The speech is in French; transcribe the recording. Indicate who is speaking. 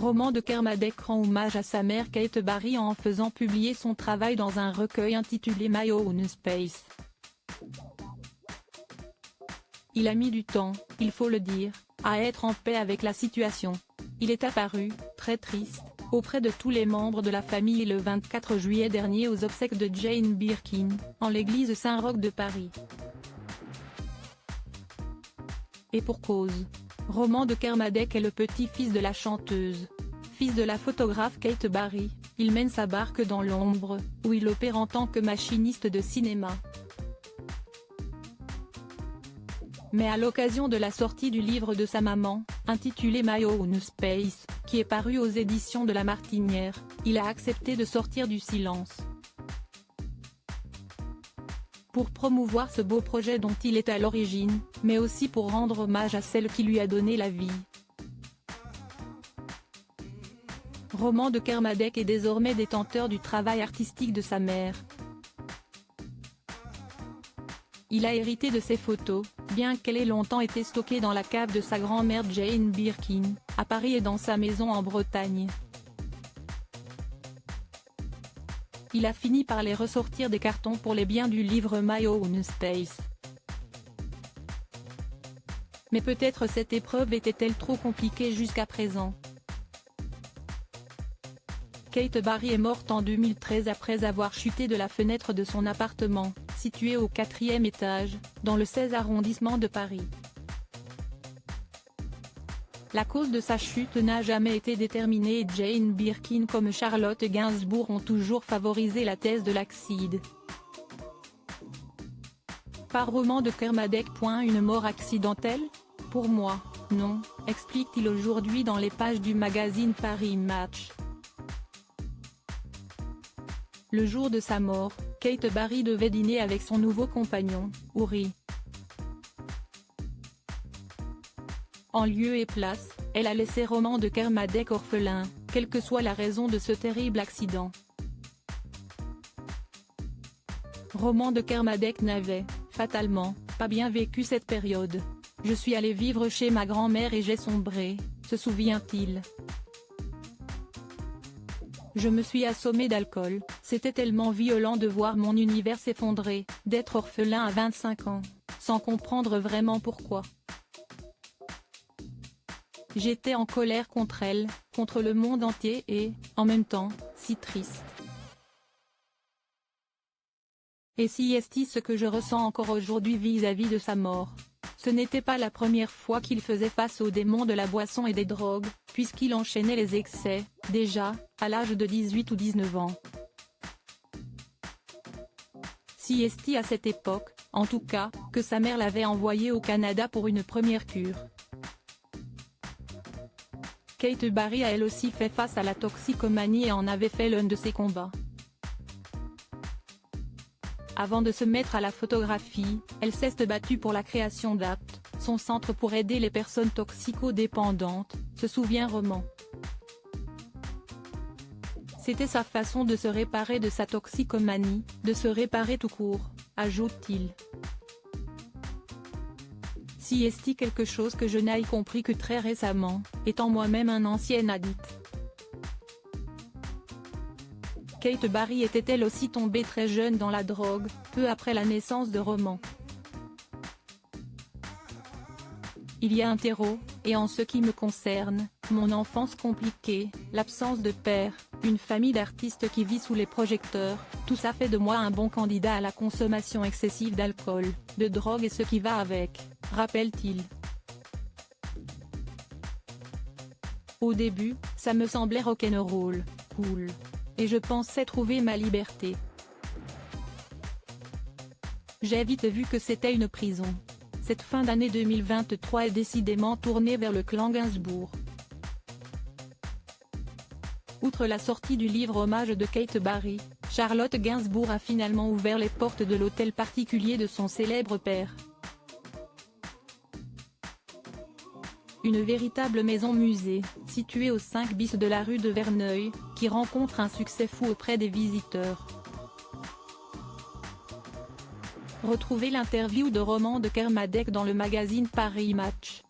Speaker 1: Roman de Kermadec rend hommage à sa mère Kate Barry en faisant publier son travail dans un recueil intitulé My Own Space. Il a mis du temps, il faut le dire, à être en paix avec la situation. Il est apparu, très triste, auprès de tous les membres de la famille le 24 juillet dernier aux obsèques de Jane Birkin, en l'église Saint-Roch de Paris. Et pour cause. Roman de Kermadec est le petit-fils de la chanteuse. Fils de la photographe Kate Barry, il mène sa barque dans l'ombre, où il opère en tant que machiniste de cinéma. Mais à l'occasion de la sortie du livre de sa maman, intitulé My Own Space, qui est paru aux éditions de La Martinière, il a accepté de sortir du silence. Pour promouvoir ce beau projet dont il est à l'origine, mais aussi pour rendre hommage à celle qui lui a donné la vie. Roman de Kermadec est désormais détenteur du travail artistique de sa mère. Il a hérité de ses photos, bien qu'elle ait longtemps été stockée dans la cave de sa grand-mère Jane Birkin, à Paris et dans sa maison en Bretagne. Il a fini par les ressortir des cartons pour les biens du livre My Own Space. Mais peut-être cette épreuve était-elle trop compliquée jusqu'à présent. Kate Barry est morte en 2013 après avoir chuté de la fenêtre de son appartement, situé au 4e étage, dans le 16 arrondissement de Paris. La cause de sa chute n'a jamais été déterminée et Jane Birkin comme Charlotte Gainsbourg ont toujours favorisé la thèse de l'accident. Par Roman de Kermadec. Une mort accidentelle? Pour moi, non, explique-t-il aujourd'hui dans les pages du magazine Paris Match. Le jour de sa mort, Kate Barry devait dîner avec son nouveau compagnon, Uri. En lieu et place, elle a laissé Roman de Kermadec orphelin, quelle que soit la raison de ce terrible accident. Roman de Kermadec n'avait, fatalement, pas bien vécu cette période. Je suis allé vivre chez ma grand-mère et j'ai sombré, se souvient-il. Je me suis assommé d'alcool, c'était tellement violent de voir mon univers s'effondrer, d'être orphelin à 25 ans, sans comprendre vraiment pourquoi. J'étais en colère contre elle, contre le monde entier et, en même temps, si triste. Et si est ce que je ressens encore aujourd'hui vis-à-vis de sa mort. Ce n'était pas la première fois qu'il faisait face aux démons de la boisson et des drogues, puisqu'il enchaînait les excès, déjà, à l'âge de 18 ou 19 ans. Si est à cette époque, en tout cas, que sa mère l'avait envoyé au Canada pour une première cure. Kate Barry a elle aussi fait face à la toxicomanie et en avait fait l'un de ses combats. Avant de se mettre à la photographie, elle s'est battue pour la création d'APT, son centre pour aider les personnes toxicodépendantes, se souvient Roman. C'était sa façon de se réparer de sa toxicomanie, de se réparer tout court, ajoute-t-il. Si est quelque chose que je n'ai compris que très récemment, étant moi-même un ancien addict. Kate Barry était elle aussi tombée très jeune dans la drogue, peu après la naissance de Roman. Il y a un terreau, et en ce qui me concerne, mon enfance compliquée, l'absence de père, une famille d'artistes qui vit sous les projecteurs, tout ça fait de moi un bon candidat à la consommation excessive d'alcool, de drogue et ce qui va avec, rappelle-t-il. Au début, ça me semblait rock'n'roll, cool. Et je pensais trouver ma liberté. J'ai vite vu que c'était une prison. Cette fin d'année 2023 est décidément tournée vers le clan Gainsbourg. Outre la sortie du livre hommage de Kate Barry, Charlotte Gainsbourg a finalement ouvert les portes de l'hôtel particulier de son célèbre père. Une véritable maison-musée, située au 5 bis de la rue de Verneuil, qui rencontre un succès fou auprès des visiteurs. Retrouvez l'interview de Roman de Kermadec dans le magazine Paris Match.